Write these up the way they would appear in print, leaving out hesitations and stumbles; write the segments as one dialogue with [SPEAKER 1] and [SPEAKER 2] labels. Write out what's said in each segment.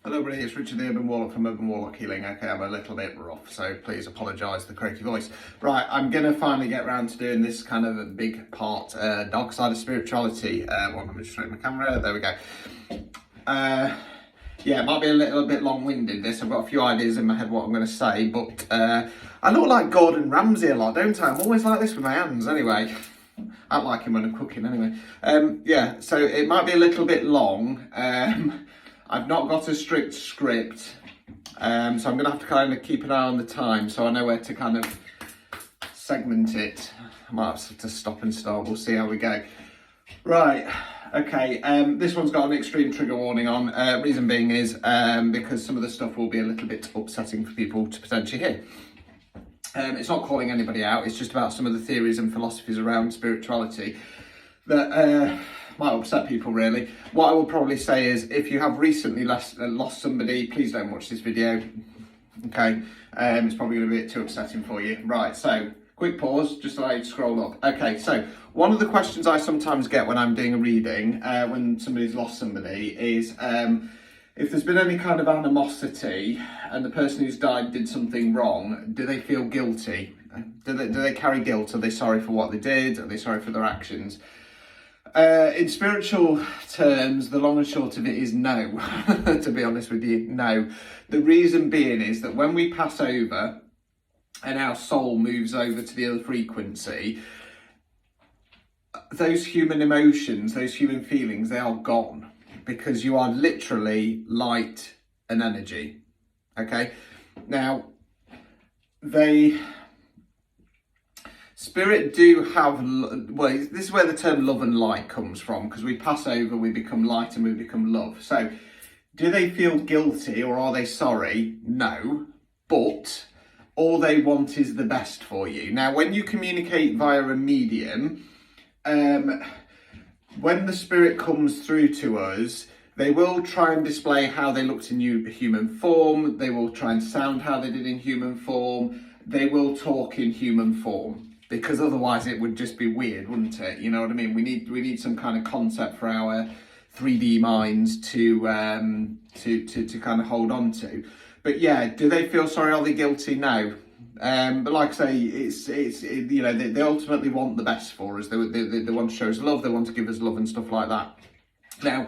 [SPEAKER 1] Hello everybody, it's Richard the Urban Warlock from Urban Warlock Healing. Okay, I'm a little bit rough, so please apologise for the croaky voice. Right, I'm going to finally get around to doing this kind of a big part, dark side of spirituality. Well, let me just show my camera, there we go. Yeah, it might be a little bit long-winded this, I've got a few ideas in my head what I'm going to say, but I look like Gordon Ramsay a lot, don't I? I'm always like this with my hands anyway. I don't like him when I'm cooking anyway. Yeah, so it might be a little bit long. I've not got a strict script, so I'm going to have to kind of keep an eye on the time so I know where to kind of segment it. I might have to stop and start, we'll see how we go. Right, okay, this one's got an extreme trigger warning on. Reason being is because some of the stuff will be a little bit upsetting for people to potentially hear. It's not calling anybody out, it's just about some of the theories and philosophies around spirituality that might upset people really. What I will probably say is if you have recently lost somebody, please don't watch this video, okay? It's probably going to be a bit too upsetting for you. Right, so quick pause, just allow you to scroll up. Okay, so one of the questions I sometimes get when I'm doing a reading, when somebody's lost somebody, is if there's been any kind of animosity and the person who's died did something wrong, do they feel guilty? Do they carry guilt? Are they sorry for what they did? Are they sorry for their actions? In spiritual terms, the long and short of it is no, to be honest with you, no. The reason being is that when we pass over and our soul moves over to the other frequency, those human emotions, those human feelings, they are gone because you are literally light and energy, okay? Now, Spirit do have, well, this is where the term love and light comes from, because we pass over, we become light and we become love. So, do they feel guilty or are they sorry? No, but all they want is the best for you. Now, when you communicate via a medium, when the spirit comes through to us, they will try and display how they looked in human form, they will try and sound how they did in human form, they will talk in human form. Because otherwise it would just be weird, wouldn't it? You know what I mean? We need some kind of concept for our 3D minds to kind of hold on to. But yeah, do they feel sorry? Are they guilty? No. But like I say, it's you know, they ultimately want the best for us. They want to show us love. They want to give us love and stuff like that. Now,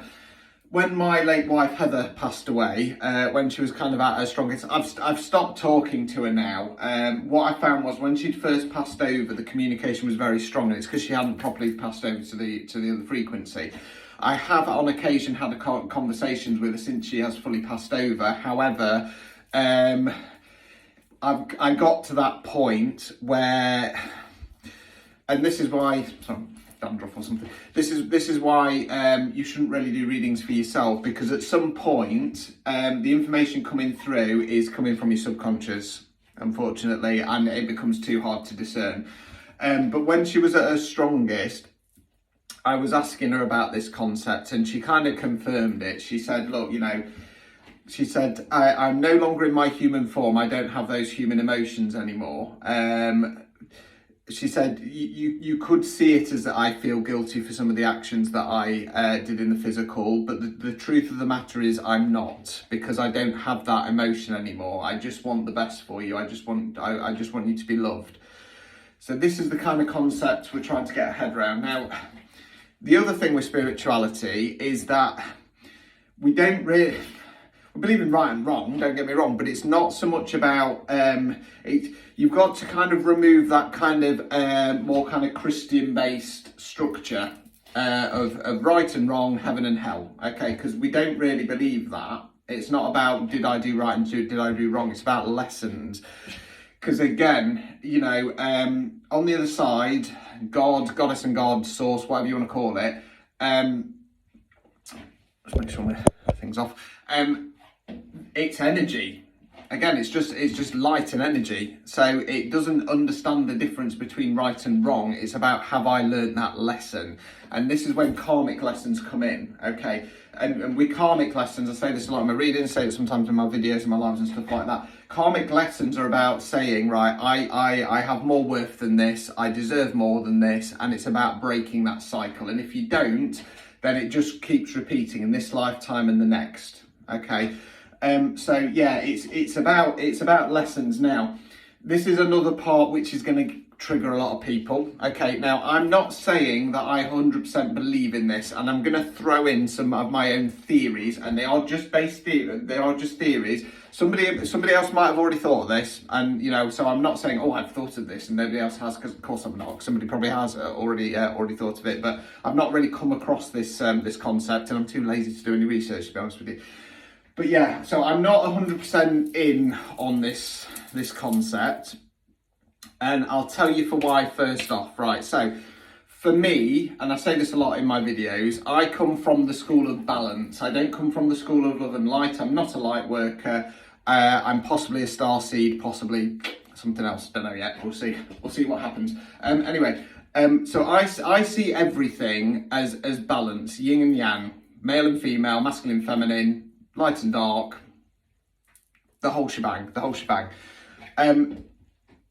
[SPEAKER 1] when my late wife Heather passed away, when she was kind of at her strongest, I've stopped talking to her now. What I found was when she'd first passed over, the communication was very strong, and it's because she hadn't properly passed over to the other frequency. I have on occasion had conversations with her since she has fully passed over. However, I got to that point where, and this is why. Sorry, dandruff or something. This is why you shouldn't really do readings for yourself, because at some point the information coming through is coming from your subconscious, unfortunately, and it becomes too hard to discern. But when she was at her strongest, I was asking her about this concept and she kind of confirmed it. She said, look, you know, she said, I'm no longer in my human form. I don't have those human emotions anymore. She said, you could see it as that I feel guilty for some of the actions that I did in the physical, but the truth of the matter is I'm not, because I don't have that emotion anymore. I just want the best for you. I just want you to be loved. So this is the kind of concept we're trying to get our head around. Now, the other thing with spirituality is that we don't really... We believe in right and wrong, don't get me wrong, but it's not so much about you've got to kind of remove that kind of more kind of Christian-based structure of right and wrong, heaven and hell, okay? Because we don't really believe that. It's not about did I do right and did I do wrong. It's about lessons. Because again, you know, on the other side, God, goddess and God, source, whatever you want to call it. Let's make sure my thing's off. It's energy. Again, it's just light and energy. So it doesn't understand the difference between right and wrong. It's about, have I learned that lesson? And this is when karmic lessons come in, okay? And with karmic lessons, I say this a lot in my readings, say it sometimes in my videos and my lives and stuff like that. Karmic lessons are about saying, right, I have more worth than this, I deserve more than this, and it's about breaking that cycle. And if you don't, then it just keeps repeating in this lifetime and the next, okay? So yeah, it's about lessons. Now, this is another part which is going to trigger a lot of people. Okay, now I'm not saying that I 100% believe in this, and I'm going to throw in some of my own theories, and they are just theories. Somebody else might have already thought of this, and so I'm not saying, oh, I've thought of this and nobody else has, because of course I'm not. Somebody probably has already thought of it, but I've not really come across this concept, and I'm too lazy to do any research, to be honest with you. But yeah, so I'm not 100% in on this concept, and I'll tell you for why first off. Right, so for me, and I say this a lot in my videos, I come from the school of balance. I don't come from the school of love and light. I'm not a light worker. I'm possibly a starseed, possibly something else. Don't know yet. We'll see. We'll see what happens. Anyway, so I see everything as balance, yin and yang, male and female, masculine, feminine, light and dark, the whole shebang.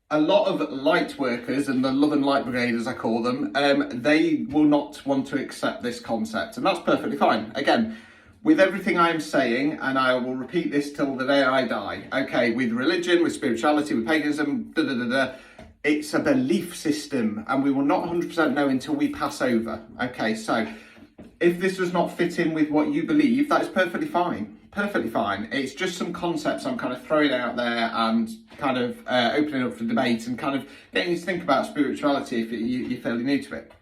[SPEAKER 1] A lot of light workers, and the love and light brigade as I call them, they will not want to accept this concept, and that's perfectly fine. Again, with everything I am saying, and I will repeat this till the day I die, okay, with religion, with spirituality, with paganism, it's a belief system, and we will not 100% know until we pass over. Okay, so if this does not fit in with what you believe, that is perfectly fine. Perfectly fine. It's just some concepts I'm kind of throwing out there and kind of opening up for debate and kind of getting you to think about spirituality if you're fairly new to it.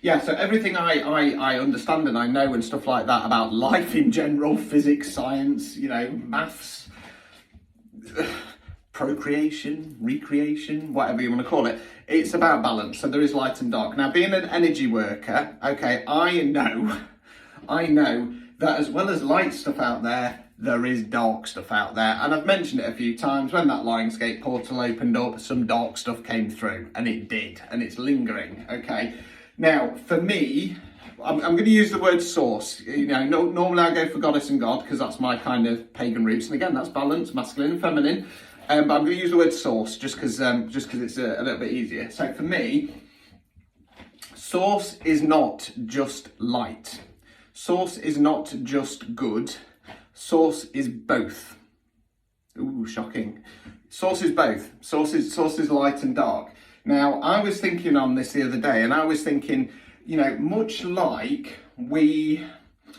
[SPEAKER 1] Yeah, so everything I understand and I know and stuff like that about life in general, physics, science, maths, procreation, recreation, whatever you want to call it, it's about balance. So there is light and dark. Now, being an energy worker, okay, I know that as well as light stuff out there, there is dark stuff out there. And I've mentioned it a few times. When that Lionsgate portal opened up, some dark stuff came through, and it did, and it's lingering, okay? Now, for me, I'm going to use the word source. Normally I go for goddess and god, because that's my kind of pagan roots. And again, that's balance, masculine and feminine. But I'm going to use the word source just because it's a little bit easier. So for me, source is not just light. Source is not just good. Source is both. Ooh, shocking. Source is both. Source is light and dark. Now, I was thinking on this the other day, and I was thinking, much like we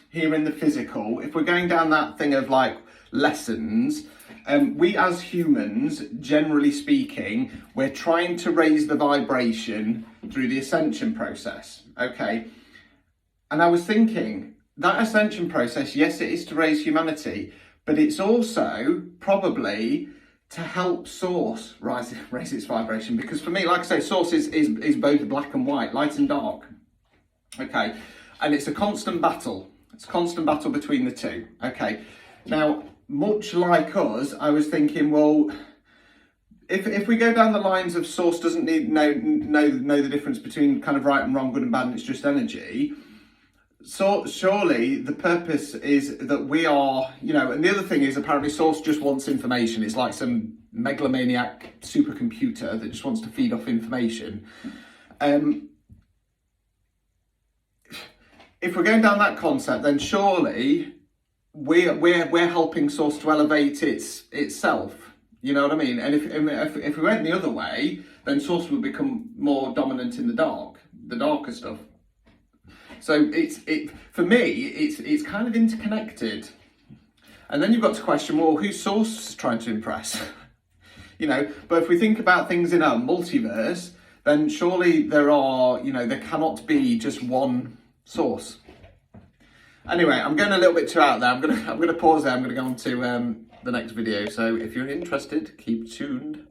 [SPEAKER 1] here in the physical, if we're going down that thing of like lessons, we as humans, generally speaking, we're trying to raise the vibration through the ascension process, okay? And I was thinking, that ascension process, yes, it is to raise humanity, but it's also probably to help source raise its vibration. Because for me, like I say, source is both black and white, light and dark, okay? And it's a constant battle. It's a constant battle between the two, okay? Now, much like us, I was thinking, well, if we go down the lines of source doesn't know the difference between kind of right and wrong, good and bad, and it's just energy, so surely the purpose is that we are, and the other thing is apparently source just wants information. It's like some megalomaniac supercomputer that just wants to feed off information. If we're going down that concept, then surely we're helping source to elevate itself. You know what I mean? And if we went the other way, then source would become more dominant in the darker stuff. So for me, it's kind of interconnected. And then you've got to question, well, who's source trying to impress? But if we think about things in a multiverse, then surely there cannot be just one source. Anyway, I'm going a little bit too out there. I'm gonna pause there. I'm gonna go on to the next video. So if you're interested, keep tuned.